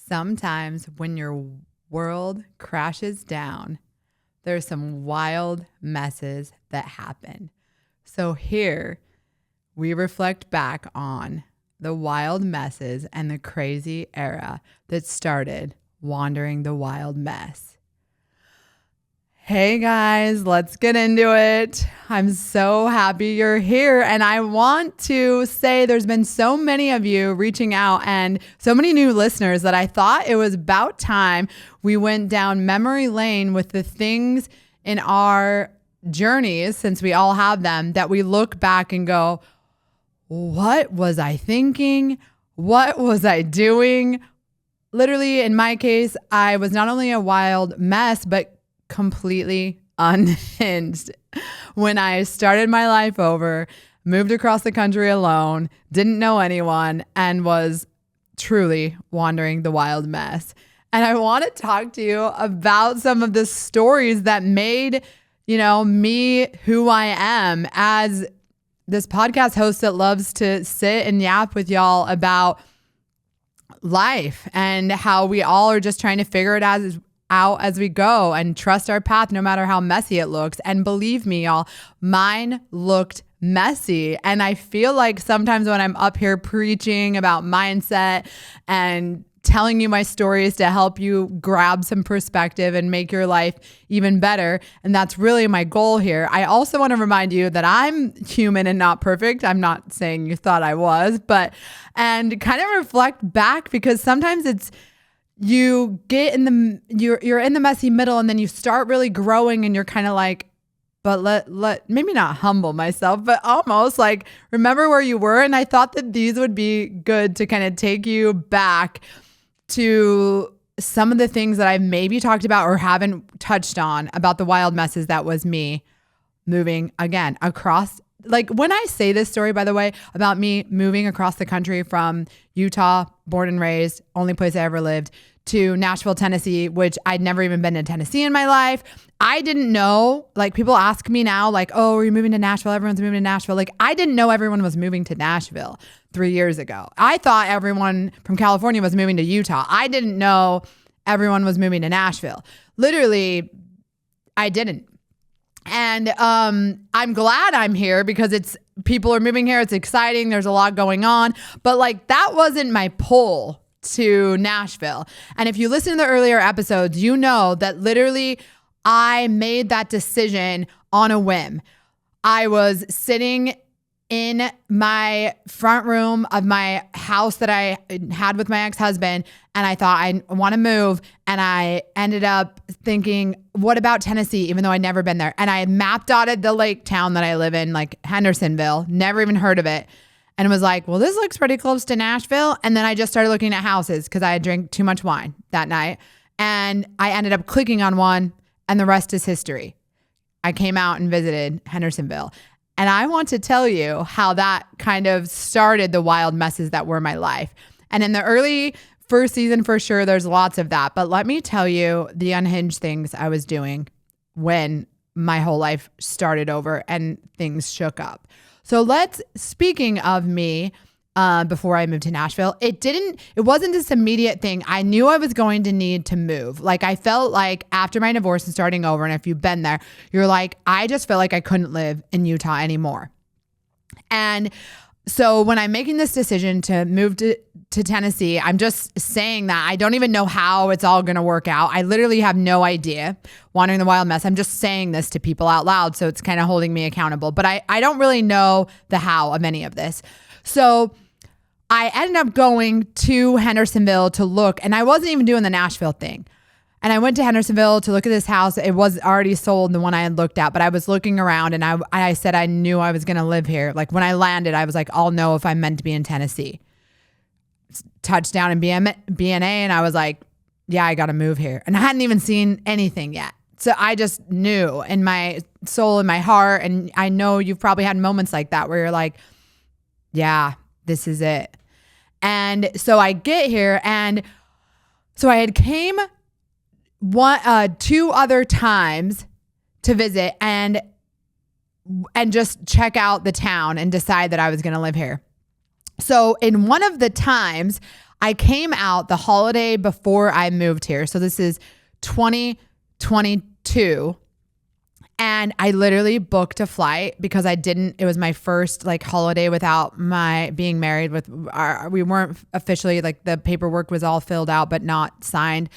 Sometimes when your world crashes down, there's some wild messes that happen. So here we reflect back on the wild messes and the crazy era that started Wandering the Wild Mess. Hey guys, let's get into it. I'm so happy you're here. And I want to say there's been so many of you reaching out and so many new listeners that I thought it was about time we went down memory lane with the things in our journeys, since we all have them, that we look back and go, what was I thinking? What was I doing? Literally, in my case, I was not only a wild mess, but completely unhinged when I started my life over, moved across the country alone, didn't know anyone, and was truly wandering the wild mess. And I want to talk to you about some of the stories that made, me who I am as this podcast host that loves to sit and yap with y'all about life and how we all are just trying to figure it out as we go and trust our path no matter how messy it looks. And believe me, y'all, mine looked messy. And I feel like sometimes when I'm up here preaching about mindset and telling you my stories to help you grab some perspective and make your life even better, and that's really my goal here, I also want to remind you that I'm human and not perfect. I'm not saying you thought I was, and kind of reflect back, because sometimes it's you get in you're in the messy middle, and then you start really growing, and you're kind of like, but let maybe not humble myself, but almost like remember where you were. And I thought that these would be good to kind of take you back to some of the things that I've maybe talked about or haven't touched on about the wild messes that was me moving again across. Like when I say this story, by the way, about me moving across the country from Utah, born and raised, only place I ever lived, to Nashville, Tennessee, which I'd never even been to Tennessee in my life. I didn't know, like people ask me now, like, oh, are you moving to Nashville? Everyone's moving to Nashville. Like I didn't know everyone was moving to Nashville 3 years ago. I thought everyone from California was moving to Utah. I didn't know everyone was moving to Nashville. Literally, I didn't. And I'm glad I'm here because people are moving here. It's exciting. There's a lot going on. But like that wasn't my pull to Nashville. And if you listen to the earlier episodes, you know that literally I made that decision on a whim. I was sitting in my front room of my house that I had with my ex-husband, and I thought I want to move, and I ended up thinking, what about Tennessee, even though I'd never been there? And I mapped out the lake town that I live in, like Hendersonville, never even heard of it, and was like, well, this looks pretty close to Nashville. And then I just started looking at houses because I had drank too much wine that night, and I ended up clicking on one, and the rest is history. I came out and visited Hendersonville. And I want to tell you how that kind of started the wild messes that were my life. And in the early first season, for sure, there's lots of that. But let me tell you the unhinged things I was doing when my whole life started over and things shook up. So speaking of me, before I moved to Nashville, it wasn't this immediate thing. I knew I was going to need to move. Like I felt like after my divorce and starting over, and if you've been there, you're like, I just felt like I couldn't live in Utah anymore. And so when I'm making this decision to move to Tennessee, I'm just saying that I don't even know how it's all going to work out. I literally have no idea. Wandering the wild mess. I'm just saying this to people out loud. So it's kind of holding me accountable, but I don't really know the how of any of this. So I ended up going to Hendersonville to look, and I wasn't even doing the Nashville thing. And I went to Hendersonville to look at this house. It was already sold, the one I had looked at, but I was looking around, and I said I knew I was going to live here. Like when I landed, I was like, I'll know if I'm meant to be in Tennessee. Touchdown in BNA, and I was like, yeah, I got to move here. And I hadn't even seen anything yet. So I just knew in my soul, in my heart, and I know you've probably had moments like that where you're like, yeah, this is it. And so I get here, and so I had came 2 other times to visit and just check out the town and decide that I was going to live here. So in one of the times, I came out the holiday before I moved here. So this is 2022. And I literally booked a flight because it was my first like holiday without my being married we weren't officially, like the paperwork was all filled out, but not signed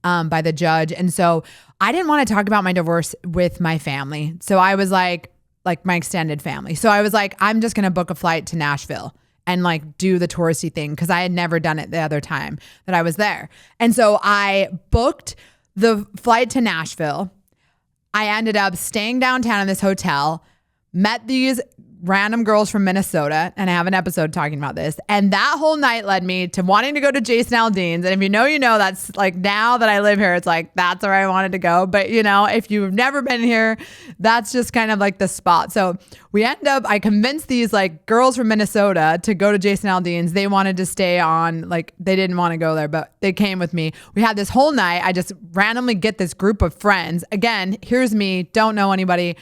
by the judge. And so I didn't want to talk about my divorce with my family. So I was like my extended family. So I was like, I'm just going to book a flight to Nashville and like do the touristy thing because I had never done it the other time that I was there. And so I booked the flight to Nashville. I ended up staying downtown in this hotel, met these random girls from Minnesota, and I have an episode talking about this. And that whole night led me to wanting to go to Jason Aldean's. And if you know, that's like, now that I live here, it's like, that's where I wanted to go. But if you've never been here, that's just kind of like the spot. So I convinced these like girls from Minnesota to go to Jason Aldean's. They wanted to stay on, like they didn't want to go there, but they came with me. We had this whole night. I just randomly get this group of friends. Again, here's me, don't know anybody,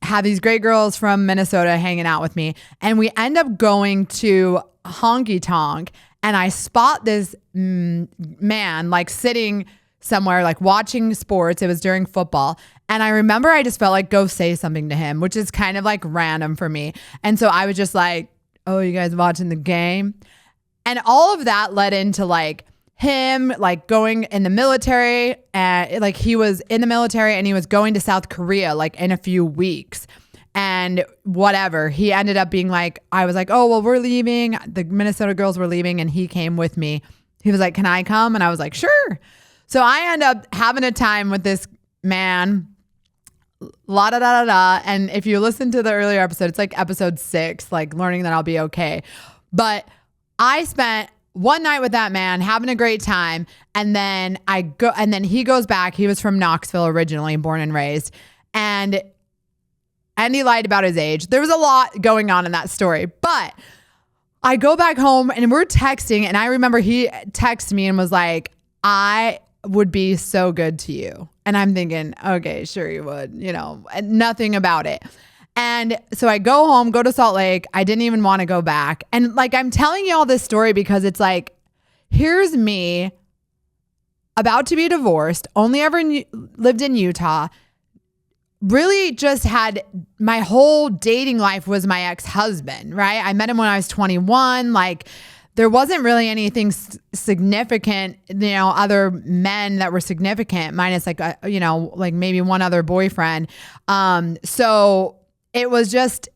have these great girls from Minnesota hanging out with me. And we end up going to Honky Tonk, and I spot this man like sitting somewhere, like watching sports. It was during football. And I remember I just felt like go say something to him, which is kind of like random for me. And so I was just like, oh, you guys watching the game? And all of that led into like him like going in the military, and like he was in the military and he was going to South Korea like in a few weeks and whatever. He ended up being like, I was like, oh, well, we're leaving. The Minnesota girls were leaving and he came with me. He was like, can I come? And I was like, sure. So I end up having a time with this man, la da da da da. And if you listen to the earlier episode, it's like episode 6, like learning that I'll be okay. But I spent one night with that man, having a great time. And then he goes back. He was from Knoxville originally, born and raised. And he lied about his age. There was a lot going on in that story. But I go back home and we're texting. And I remember he texted me and was like, I would be so good to you. And I'm thinking, okay, sure you would, and nothing about it. And so I go home, go to Salt Lake. I didn't even want to go back. And like, I'm telling you all this story because it's like, here's me about to be divorced, only ever lived in Utah, really just had my whole dating life was my ex-husband, right? I met him when I was 21. Like there wasn't really anything significant, other men that were significant minus like, like maybe one other boyfriend. So it was just,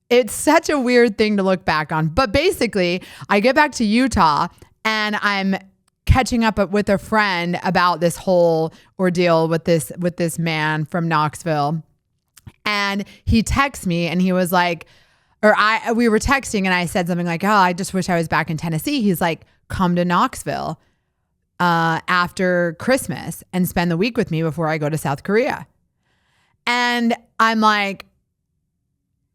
it's such a weird thing to look back on. But basically, I get back to Utah and I'm catching up with a friend about this whole ordeal with this man from Knoxville. And he texts me and he was like, we were texting and I said something like, oh, I just wish I was back in Tennessee. He's like, come to Knoxville after Christmas and spend the week with me before I go to South Korea. And I'm like,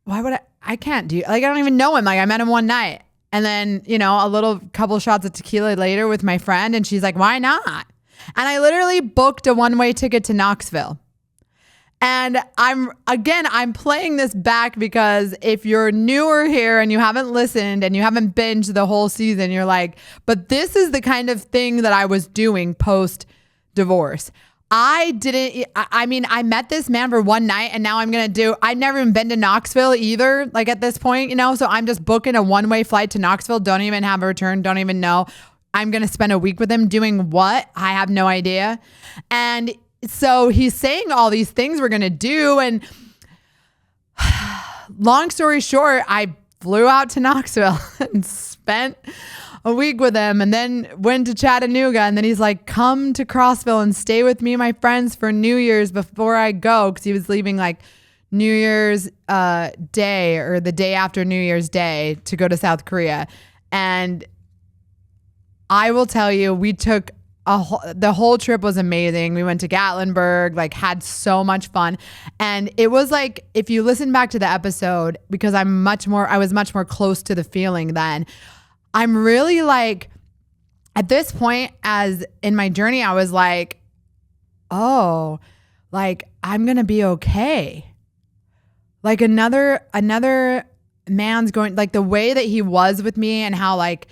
why would I can't do, like, I don't even know him. Like I met him one night and then, a little couple shots of tequila later with my friend. And she's like, why not? And I literally booked a one-way ticket to Knoxville. And I'm playing this back because if you're newer here and you haven't listened and you haven't binged the whole season, you're like, but this is the kind of thing that I was doing post divorce. I met this man for one night and now I've never even been to Knoxville either, like at this point, so I'm just booking a one-way flight to Knoxville, don't even have a return, don't even know. I'm going to spend a week with him doing what? I have no idea. And so he's saying all these things we're going to do. And long story short, I flew out to Knoxville and spent a week with him and then went to Chattanooga. And then he's like, come to Crossville and stay with me and my friends for New Year's before I go. Cause he was leaving like New Year's Day or the day after New Year's Day to go to South Korea. And I will tell you, we took the whole trip was amazing. We went to Gatlinburg, like had so much fun. And it was like, if you listen back to the episode, because I was much more close to the feeling then, I'm really like, at this point as in my journey, I was like, oh, like I'm going to be okay. Like another man's going, like the way that he was with me and how like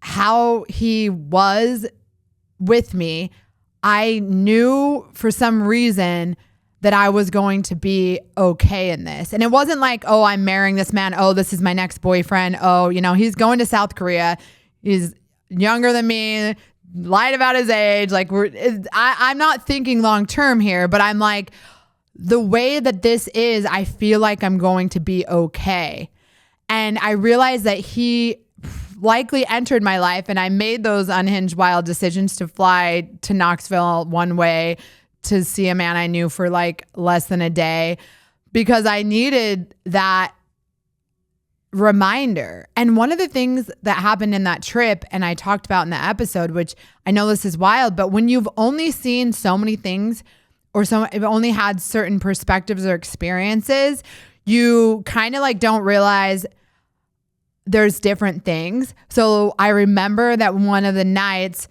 how he was with me, I knew for some reason that I was going to be okay in this. And it wasn't like, oh, I'm marrying this man. Oh, this is my next boyfriend. Oh, he's going to South Korea. He's younger than me, lied about his age. Like I'm not thinking long term here, but I'm like, the way that this is, I feel like I'm going to be okay. And I realized that he likely entered my life, and I made those unhinged, wild decisions to fly to Knoxville one way to see a man I knew for like less than a day because I needed that reminder. And one of the things that happened in that trip, and I talked about in the episode, which I know this is wild, but when you've only seen so many things or you've only had certain perspectives or experiences, you kind of like don't realize there's different things. So I remember that one of the nights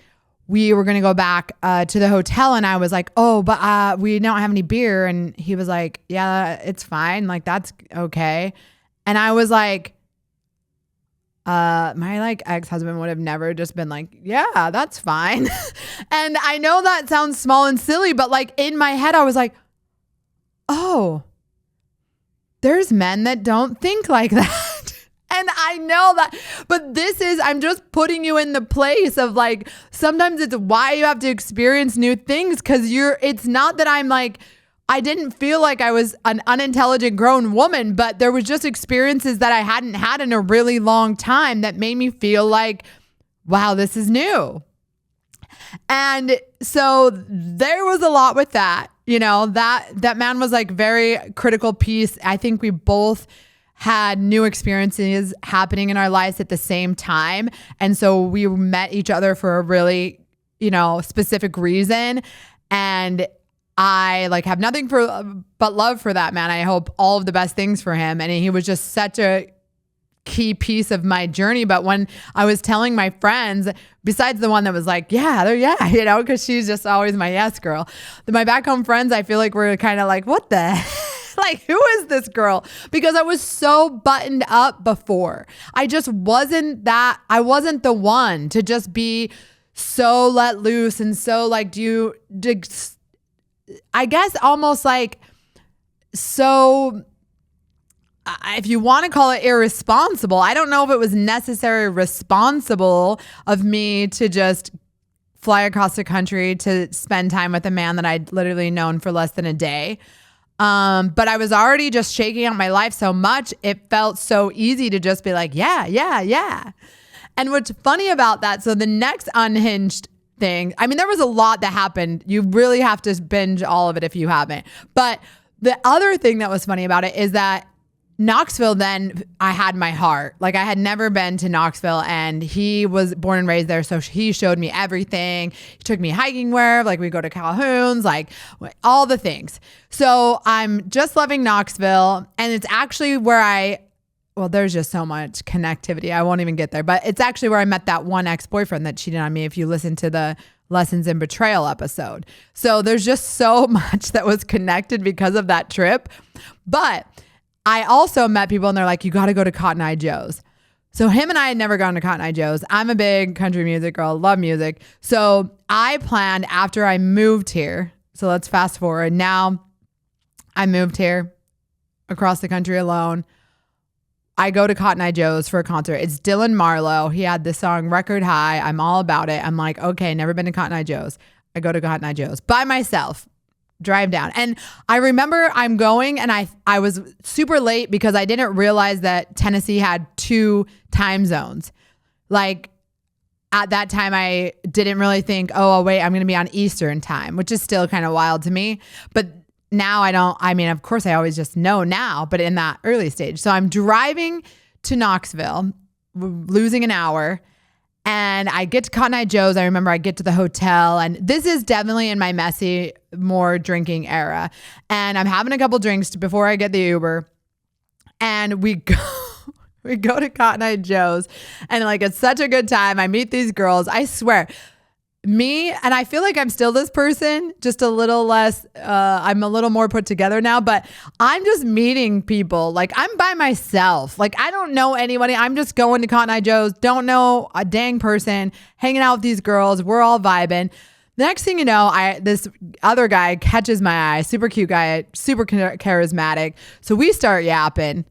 we were going to go back to the hotel, and I was like, oh, but we don't have any beer. And he was like, yeah, it's fine. Like, that's okay. And I was like, my like ex-husband would have never just been like, yeah, that's fine. And I know that sounds small and silly, but like in my head, I was like, oh, there's men that don't think like that. And I know that, but I'm just putting you in the place of like, sometimes it's why you have to experience new things. Cause it's not that I'm like, I didn't feel like I was an unintelligent grown woman, but there was just experiences that I hadn't had in a really long time that made me feel like, wow, this is new. And so there was a lot with that, that man was like very critical piece. I think we both had new experiences happening in our lives at the same time. And so we met each other for a really, specific reason. And I like have nothing but love for that man. I hope all of the best things for him. And he was just such a key piece of my journey. But when I was telling my friends, besides the one that was like, yeah, because she's just always my yes girl. My back home friends, I feel like we're kind of like, what the like, who is this girl? Because I was so buttoned up before. I wasn't the one to just be so let loose and so like, I guess almost like, so if you want to call it irresponsible, I don't know if it was necessarily responsible of me to just fly across the country to spend time with a man that I'd literally known for less than a day. But I was already just shaking out my life so much. It felt so easy to just be like, yeah. And what's funny about that, so the next unhinged thing, I mean, there was a lot that happened. You really have to binge all of it if you haven't. But the other thing that was funny about it is that Knoxville, then I had my heart. Like I had never been to Knoxville, and he was born and raised there. So he showed me everything. He took me hiking where, like we go to Calhoun's, like all the things. So I'm just loving Knoxville. And it's actually where there's just so much connectivity. I won't even get there, but it's actually where I met that one ex-boyfriend that cheated on me. If you listen to the Lessons in Betrayal episode. So there's just so much that was connected because of that trip. But I also met people and they're like, you got to go to Cotton Eye Joe's. So him and I had never gone to Cotton Eye Joe's. I'm a big country music girl, love music. So I planned after I moved here. So let's fast forward. Now I moved here across the country alone. I go to Cotton Eye Joe's for a concert. It's Dylan Marlowe. He had the song Record High. I'm all about it. I'm like, okay, never been to Cotton Eye Joe's. I go to Cotton Eye Joe's by myself. Drive down. And I remember I'm going and I was super late because I didn't realize that Tennessee had 2 time zones. Like at that time, I didn't really think, oh, wait, I'm going to be on Eastern time, which is still kind of wild to me. But now of course I always just know now, but in that early stage. So I'm driving to Knoxville, losing an hour. And I get to Cotton Eye Joe's. I remember I get to the hotel, and this is definitely in my messy, more drinking era. And I'm having a couple drinks before I get the Uber. And we go to Cotton Eye Joe's, and like, it's such a good time. I meet these girls. I swear, me, and I feel like I'm still this person, just a little less, I'm a little more put together now, but I'm just meeting people. Like, I'm by myself. Like, I don't know anybody. I'm just going to Cotton Eye Joe's, don't know a dang person, hanging out with these girls. We're all vibing. The next thing you know, this other guy catches my eye, super cute guy, super charismatic. So we start yapping.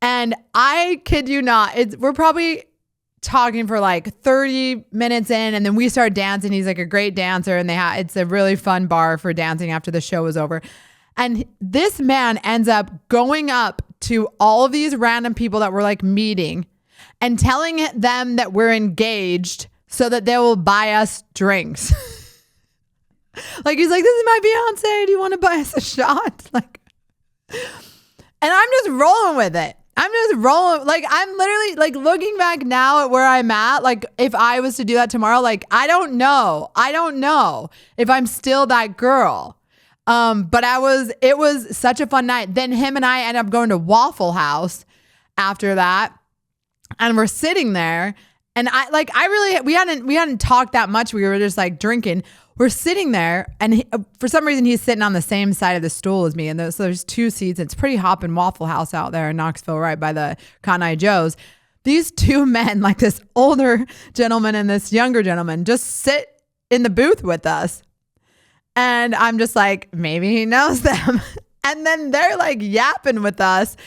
And I kid you not, we're probably talking for like 30 minutes in, and then we start dancing. He's like a great dancer, and it's a really fun bar for dancing after the show was over. And this man ends up going up to all of these random people that we're like meeting and telling them that we're engaged so that they will buy us drinks. Like, he's like, this is my Beyonce. Do you want to buy us a shot? Like, and I'm just rolling with it. I'm just rolling. Like, I'm literally like looking back now at where I'm at. Like, if I was to do that tomorrow, like, I don't know if I'm still that girl. But it was such a fun night. Then him and I ended up going to Waffle House after that. And we're sitting there, and we hadn't talked that much. We were just like drinking. We're sitting there, and for some reason he's sitting on the same side of the stool as me. And so there's 2 seats. It's pretty hopping Waffle House out there in Knoxville, right by the Cotton Eye Joe's. These 2 men, like this older gentleman and this younger gentleman, just sit in the booth with us. And I'm just like, maybe he knows them. And then they're like yapping with us.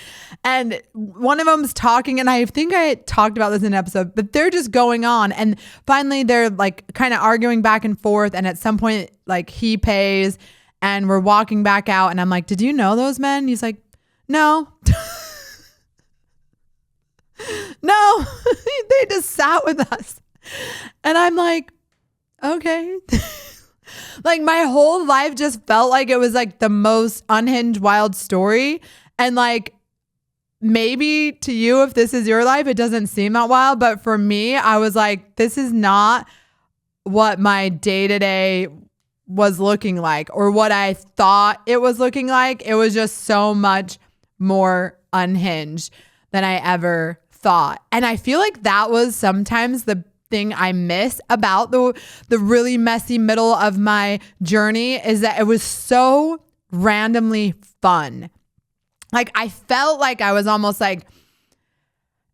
And one of them's talking, and I think I talked about this in an episode, but they're just going on. And finally they're like kind of arguing back and forth. And at some point, like, he pays, and we're walking back out, and I'm like, did you know those men? And he's like, no. No, they just sat with us. And I'm like, okay. Like, my whole life just felt like it was like the most unhinged, wild story. And like, maybe to you, if this is your life, it doesn't seem that wild. But for me, I was like, this is not what my day-to-day was looking like, or what I thought it was looking like. It was just so much more unhinged than I ever thought. And I feel like that was sometimes the thing I miss about the really messy middle of my journey, is that it was so randomly fun. Like, I felt like I was almost like,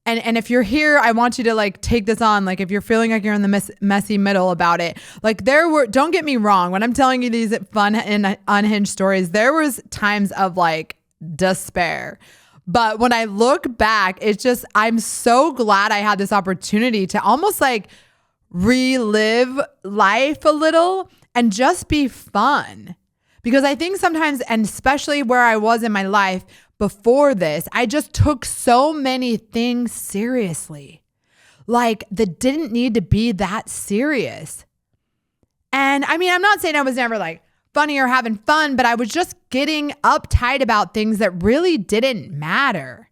and if you're here, I want you to like take this on. Like, if you're feeling like you're in the messy middle about it, like, don't get me wrong, when I'm telling you these fun and unhinged stories, there was times of like despair. But when I look back, it's just, I'm so glad I had this opportunity to almost like relive life a little and just be fun. Because I think sometimes, and especially where I was in my life before this, I just took so many things seriously, like, that didn't need to be that serious. And I mean, I'm not saying I was never like funny or having fun, but I was just getting uptight about things that really didn't matter.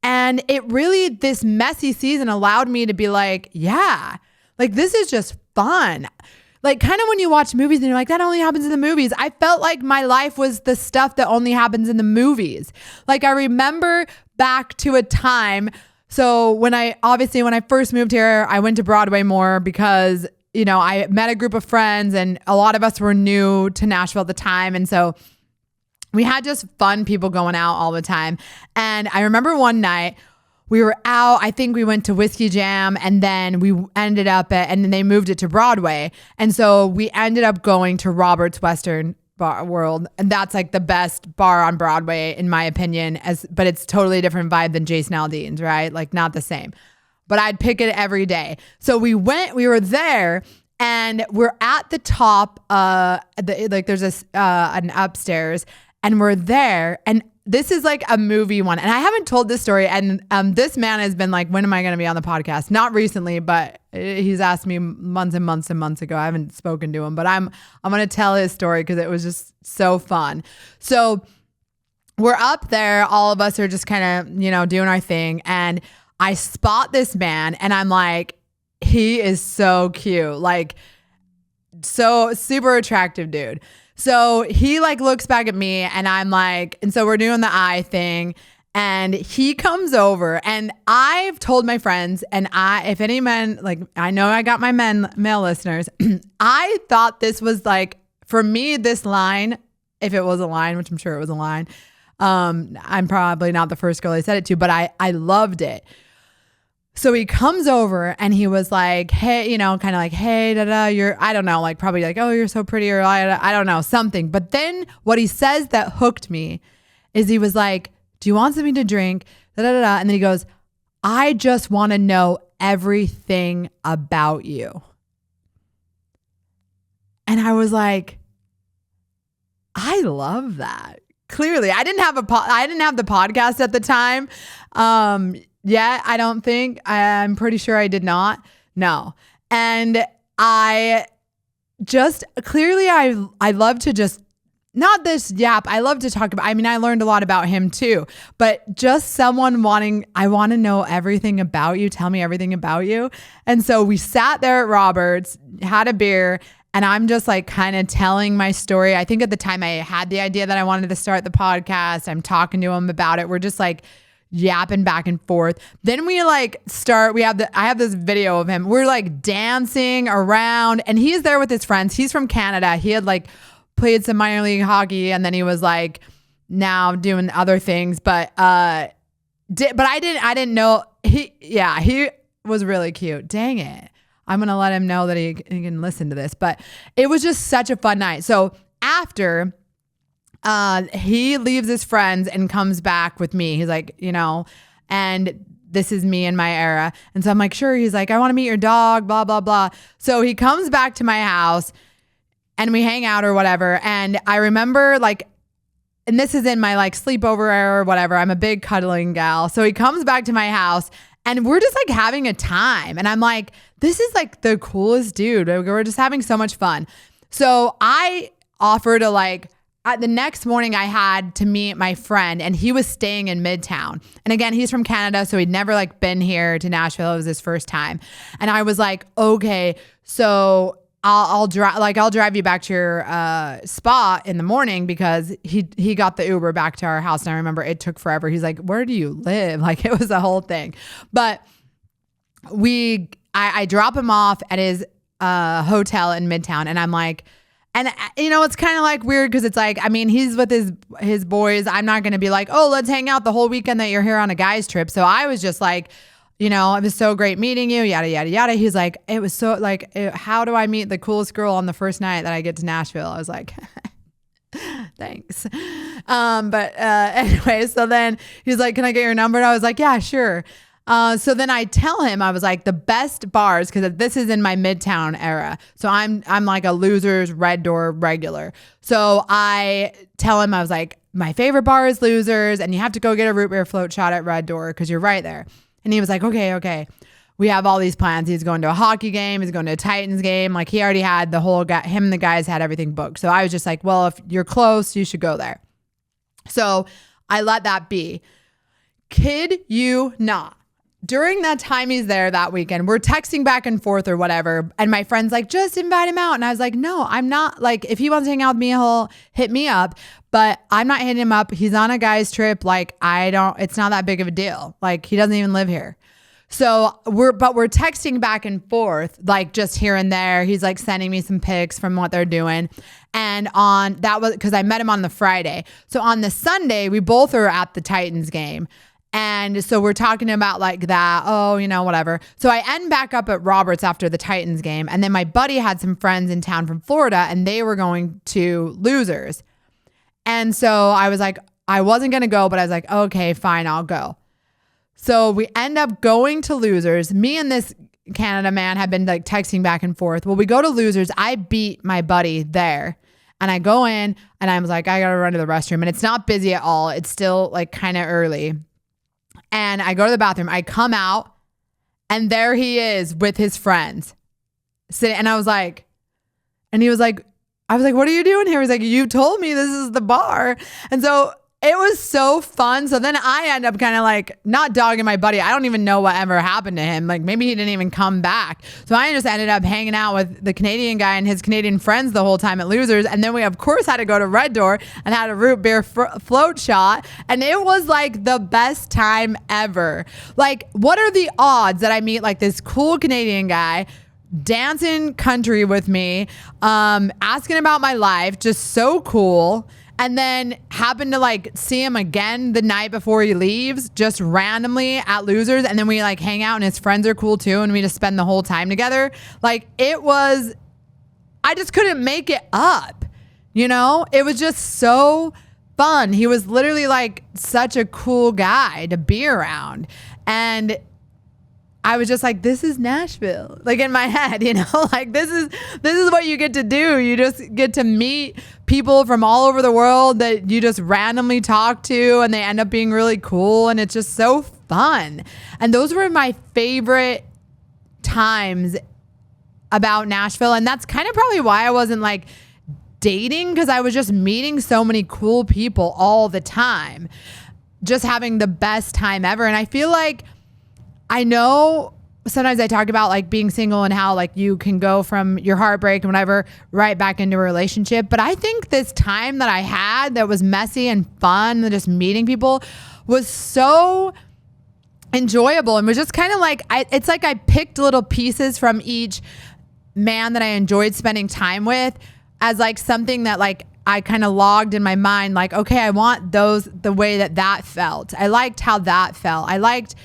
And this messy season allowed me to be like, yeah, like, this is just fun. Like, kind of when you watch movies and you're like, that only happens in the movies. I felt like my life was the stuff that only happens in the movies. Like, I remember back to a time. So when I first moved here, I went to Broadway more because, you know, I met a group of friends, and a lot of us were new to Nashville at the time. And so we had just fun people going out all the time. And I remember one night we were out, I think we went to Whiskey Jam, and then we ended up and then they moved it to Broadway. And so we ended up going to Robert's Western Bar World. And that's like the best bar on Broadway, in my opinion, but it's totally a different vibe than Jason Aldean's, right? Like, not the same. But I'd pick it every day. So we were there, and we're at the top, there's an upstairs, and we're there, and this is like a movie one. And I haven't told this story, and this man has been like, when am I going to be on the podcast? Not recently, but he's asked me months and months and months ago. I haven't spoken to him, but I'm going to tell his story because it was just so fun. So we're up there, all of us are just kind of, you know, doing our thing, and I spot this man, and I'm like, he is so cute. Like, so super attractive dude. So he like looks back at me, and I'm like, and so we're doing the eye thing, And he comes over, and I've told my friends, and if any men, like, I know I got my male listeners, I thought this was like, for me, this line, if it was a line, which I'm sure it was a line, I'm probably not the first girl I said it to, but I loved it. So he comes over and he was like, hey, kind of like, hey, I don't know, like probably like, oh, you're so pretty, or I don't know, something. But then what he says that hooked me is he was like, do you want something to drink? And then he goes, I just want to know everything about you. And I was like, I love that. Clearly, I didn't have the podcast at the time. Yeah, I don't think. I'm pretty sure I did not. No. And I just clearly I love to just not this yap. I love to talk about, I learned a lot about him too, but just someone I want to know everything about you. Tell me everything about you. And so we sat there at Robert's, had a beer, and I'm just like kind of telling my story. I think at the time I had the idea that I wanted to start the podcast. I'm talking to him about it. We're just like yapping back and forth. Then we like I have this video of him. We're like dancing around, and he's there with his friends. He's from Canada. He had like played some minor league hockey, and then he was like now doing other things. But I didn't know he was really cute. Dang it. I'm going to let him know that he can listen to this, but it was just such a fun night. So after he leaves his friends and comes back with me, he's like, and this is me in my era. And so I'm like, sure. He's like, I want to meet your dog, blah, blah, blah. So he comes back to my house and we hang out or whatever. And I remember like, and this is in my like sleepover era or whatever. I'm a big cuddling gal. So he comes back to my house and we're just like having a time. And I'm like, this is like the coolest dude. We're just having so much fun. So I offered to like, the next morning I had to meet my friend, and he was staying in Midtown. And again, he's from Canada, so he'd never like been here to Nashville. It was his first time. And I was like, okay, so I'll drive you back to your spot in the morning, because he got the Uber back to our house. And I remember it took forever. He's like, where do you live? Like, it was a whole thing. But I drop him off at his hotel in Midtown, and I'm like, and it's kind of like weird, because it's like, he's with his boys. I'm not going to be like, oh, let's hang out the whole weekend that you're here on a guy's trip. So I was just like, it was so great meeting you, yada, yada, yada. He's like, it was so like, how do I meet the coolest girl on the first night that I get to Nashville? I was like, thanks. But anyway, so then he's like, can I get your number? And I was like, yeah, sure. So then I tell him, I was like, the best bars, because this is in my Midtown era. So I'm like a Losers Red Door regular. So I tell him, I was like, my favorite bar is Losers, and you have to go get a root beer float shot at Red Door because you're right there. And he was like, okay. We have all these plans. He's going to a hockey game. He's going to a Titans game. Like, he already had the whole guy, him and the guys had everything booked. So I was just like, well, if you're close, you should go there. So I let that be. Kid you not. During that time he's there that weekend, we're texting back and forth or whatever. And my friend's like, just invite him out. And I was like, no, I'm not. Like, if he wants to hang out with me, he'll hit me up. But I'm not hitting him up. He's on a guy's trip. Like, it's not that big of a deal. Like, he doesn't even live here. So we're texting back and forth, like just here and there. He's like sending me some pics from what they're doing. And that was because I met him on the Friday. So on the Sunday, we both are at the Titans game. And so we're talking about like that, whatever. So I end back up at Robert's after the Titans game. And then my buddy had some friends in town from Florida, and they were going to Losers. And so I was like, I wasn't going to go, but I was like, okay, fine, I'll go. So we end up going to Losers. Me and this Canada man had been like texting back and forth. Well, we go to Losers. I beat my buddy there. And I go in and I was like, I got to run to the restroom. And it's not busy at all. It's still like kind of early. And I go to the bathroom. I come out, and there he is with his friends sitting. And I was like, what are you doing here? He's like, you told me this is the bar. And so it was so fun. So then I end up kind of like not dogging my buddy. I don't even know what ever happened to him. Like maybe he didn't even come back. So I just ended up hanging out with the Canadian guy and his Canadian friends the whole time at Losers. And then we of course had to go to Red Door and had a root beer float shot. And it was like the best time ever. Like what are the odds that I meet like this cool Canadian guy dancing country with me, asking about my life, just so cool. And then happen to like see him again the night before he leaves, just randomly at Losers. And then we like hang out and his friends are cool too. And we just spend the whole time together. Like it was, I just couldn't make it up. You know, it was just so fun. He was literally like such a cool guy to be around. And I was just like, this is Nashville, like in my head, you know, like this is what you get to do. You just get to meet people from all over the world that you just randomly talk to and they end up being really cool. And it's just so fun. And those were my favorite times about Nashville. And that's kind of probably why I wasn't like dating, because I was just meeting so many cool people all the time, just having the best time ever. And I feel like, I know sometimes I talk about like being single and how like you can go from your heartbreak and whatever right back into a relationship. But I think this time that I had that was messy and fun and just meeting people was so enjoyable and was just kind of like, it's like I picked little pieces from each man that I enjoyed spending time with as like something that like I kind of logged in my mind, like, okay, I want those the way that felt. I liked how that felt. I liked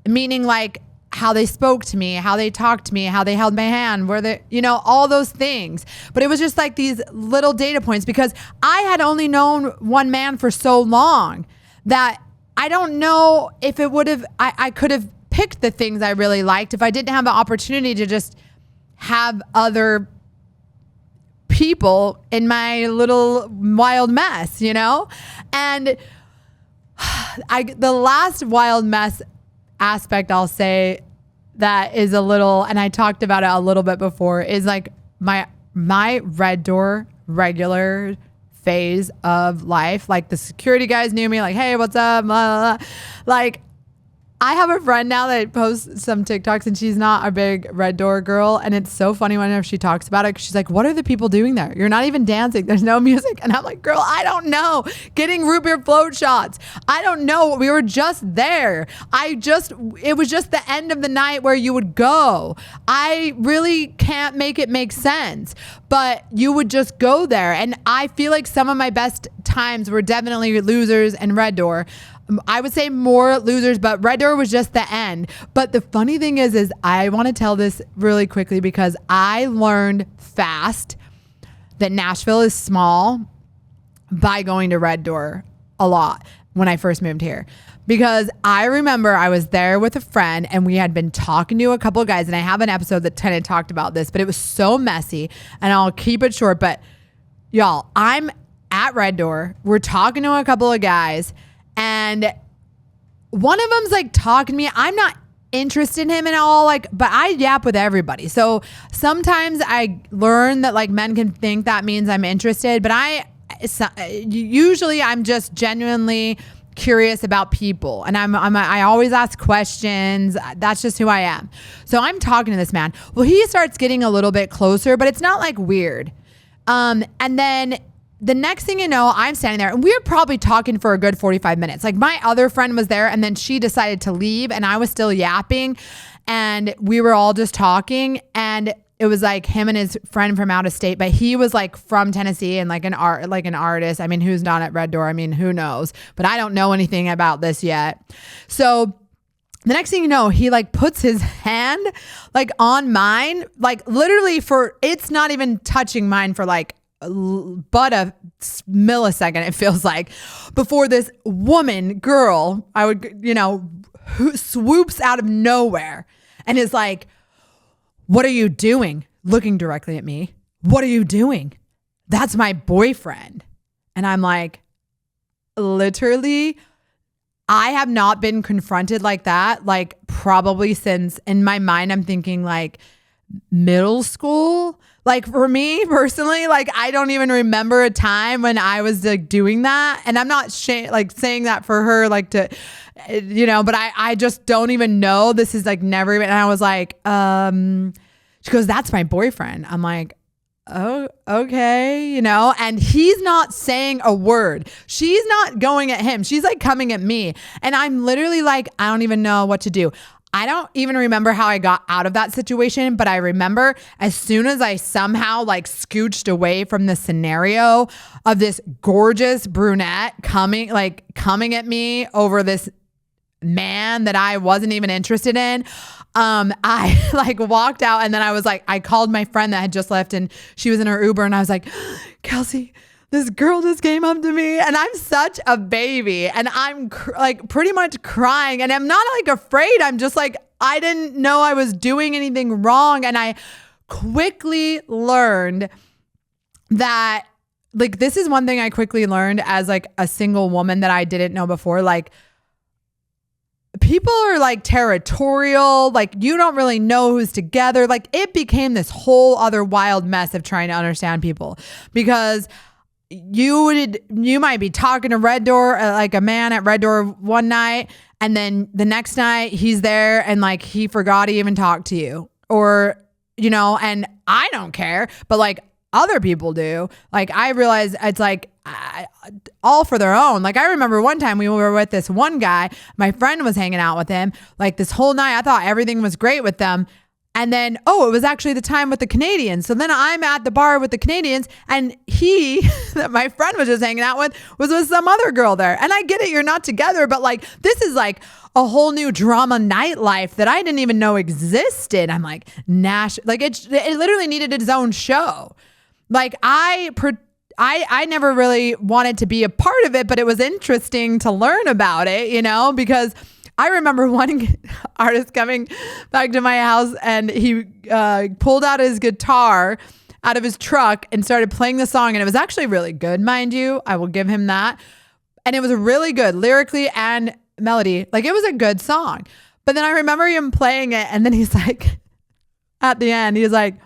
meaning like how they spoke to me, how they talked to me, how they held my hand, where they, you know, all those things. But it was just like these little data points because I had only known one man for so long that I don't know if it would have, I could have picked the things I really liked if I didn't have the opportunity to just have other people in my little wild mess, you know? And the last wild mess aspect I'll say that is a little, and I talked about it a little bit before, is like my Red Door regular phase of life. Like the security guys knew me, like, hey, what's up? Blah, blah, blah. Like I have a friend now that posts some TikToks and she's not a big Red Door girl. And it's so funny whenever she talks about it, 'cause she's like, what are the people doing there? You're not even dancing. There's no music. And I'm like, girl, I don't know. Getting root beer float shots. I don't know. We were just there. It was just the end of the night where you would go. I really can't make it make sense, but you would just go there. And I feel like some of my best times were definitely Losers and Red Door. I would say more Losers, but Red Door was just the end. But the funny thing is I want to tell this really quickly because I learned fast that Nashville is small by going to Red Door a lot when I first moved here. Because I remember I was there with a friend and we had been talking to a couple of guys, and I have an episode that kind of talked about this, but it was so messy and I'll keep it short. But y'all, I'm at Red Door. We're talking to a couple of guys. And one of them's like talking to me. I'm not interested in him at all, like, but I yap with everybody. So sometimes I learn that like men can think that means I'm interested, but usually I'm just genuinely curious about people. And I always ask questions. That's just who I am. So I'm talking to this man. Well, he starts getting a little bit closer, but it's not like weird. And then the next thing you know, I'm standing there and we were probably talking for a good 45 minutes. Like my other friend was there and then she decided to leave and I was still yapping and we were all just talking, and it was like him and his friend from out of state, but he was like from Tennessee and like an artist. I mean, who's not at Red Door? I mean, who knows? But I don't know anything about this yet. So the next thing you know, he like puts his hand like on mine, like literally it's not even touching mine for like but a millisecond, it feels like, before this girl, who swoops out of nowhere and is like, what are you doing? Looking directly at me. What are you doing? That's my boyfriend. And I'm like, literally, I have not been confronted like that, like probably since, in my mind, I'm thinking like middle school. Like for me personally, like I don't even remember a time when I was like doing that. And I'm not like saying that for her, like to, but I just don't even know. This is like never even, and I was like, she goes, that's my boyfriend. I'm like, oh, okay, and he's not saying a word. She's not going at him. She's like coming at me. And I'm literally like, I don't even know what to do. I don't even remember how I got out of that situation, but I remember as soon as I somehow like scooched away from the scenario of this gorgeous brunette coming at me over this man that I wasn't even interested in. I like walked out, and then I was like, I called my friend that had just left, and she was in her Uber, and I was like, Kelsey, this girl just came up to me, and I'm such a baby, and I'm like pretty much crying, and I'm not like afraid. I'm just like, I didn't know I was doing anything wrong. And I quickly learned that like, this is one thing I quickly learned as like a single woman that I didn't know before. Like, people are like territorial, like you don't really know who's together. Like it became this whole other wild mess of trying to understand people, because you might be talking to Red Door, like a man at Red Door one night, and then the next night he's there and like he forgot he even talked to you, or and I don't care, but like other people do. Like I realize it's like all for their own. Like I remember one time we were with this one guy, my friend was hanging out with him like this whole night. I thought everything was great with them. And then, it was actually the time with the Canadians. So then I'm at the bar with the Canadians, and he, that my friend was just hanging out with, was with some other girl there. And I get it, you're not together, but like, this is like a whole new drama nightlife that I didn't even know existed. I'm like, like it literally needed its own show. Like I never really wanted to be a part of it, but it was interesting to learn about it, because I remember one artist coming back to my house, and he pulled out his guitar out of his truck and started playing the song. And it was actually really good, mind you. I will give him that. And it was really good lyrically and melody. Like it was a good song. But then I remember him playing it, and then he's like, at the end, he's like,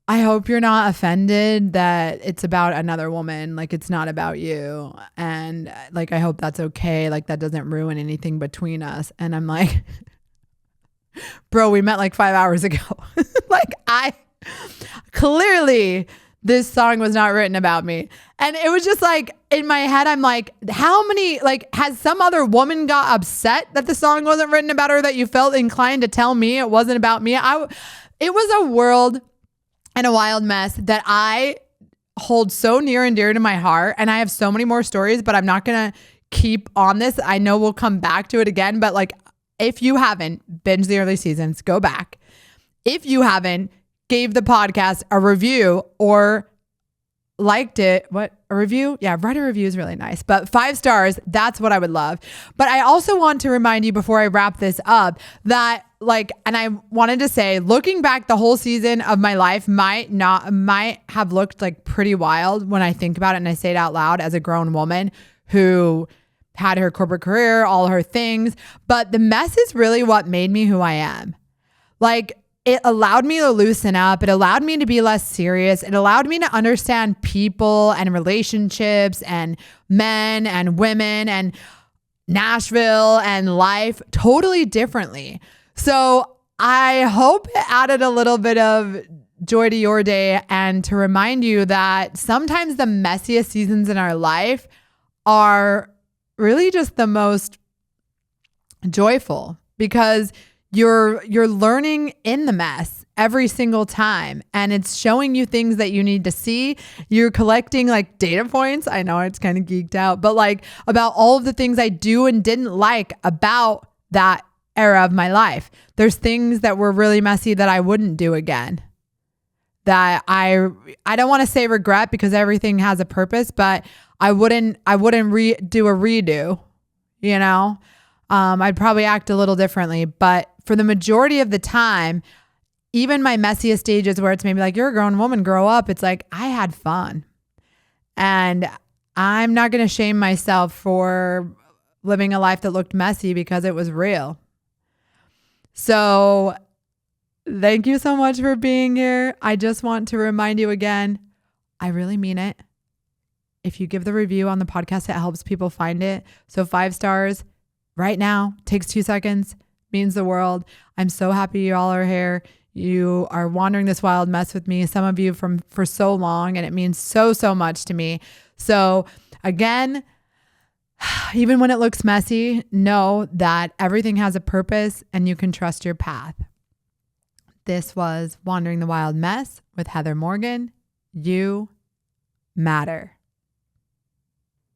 I hope you're not offended that it's about another woman. Like it's not about you. And like, I hope that's okay. Like that doesn't ruin anything between us. And I'm like, bro, we met like 5 hours ago. Like clearly this song was not written about me. And it was just like in my head, I'm like, how many, like, has some other woman got upset that the song wasn't written about her, that you felt inclined to tell me it wasn't about me? It was a world and a wild mess that I hold so near and dear to my heart. And I have so many more stories, but I'm not going to keep on this. I know we'll come back to it again, but like, if you haven't binged the early seasons, go back. If you haven't, gave the podcast a review or liked it, a review? Yeah, write a review is really nice, but 5 stars, that's what I would love. But I also want to remind you before I wrap this up that and I wanted to say, looking back, the whole season of my life might have looked like pretty wild when I think about it and I say it out loud as a grown woman who had her corporate career, all her things, but the mess is really what made me who I am. Like, it allowed me to loosen up. It allowed me to be less serious. It allowed me to understand people and relationships and men and women and Nashville and life totally differently. So I hope it added a little bit of joy to your day, and to remind you that sometimes the messiest seasons in our life are really just the most joyful, because you're learning in the mess every single time, and it's showing you things that you need to see. You're collecting like data points. I know it's kind of geeked out, but like about all of the things I do and didn't like about that era of my life. There's things that were really messy that I wouldn't do again. That I don't want to say regret, because everything has a purpose, but I wouldn't do a redo, I'd probably act a little differently, but for the majority of the time, even my messiest stages where it's maybe like, you're a grown woman, grow up. It's like, I had fun, and I'm not going to shame myself for living a life that looked messy, because it was real. So Thank you so much for being here. I just want to remind you again, I really mean it. If you give the review on the podcast, it helps people find it. So 5 stars right now, takes 2 seconds, means the world. I'm so happy you all are here. You are wandering this wild mess with me, some of you for so long, and it means so much to me. So again, even when it looks messy, know that everything has a purpose and you can trust your path. This was Wandering the Wild Mess with Heather Morgan. You matter.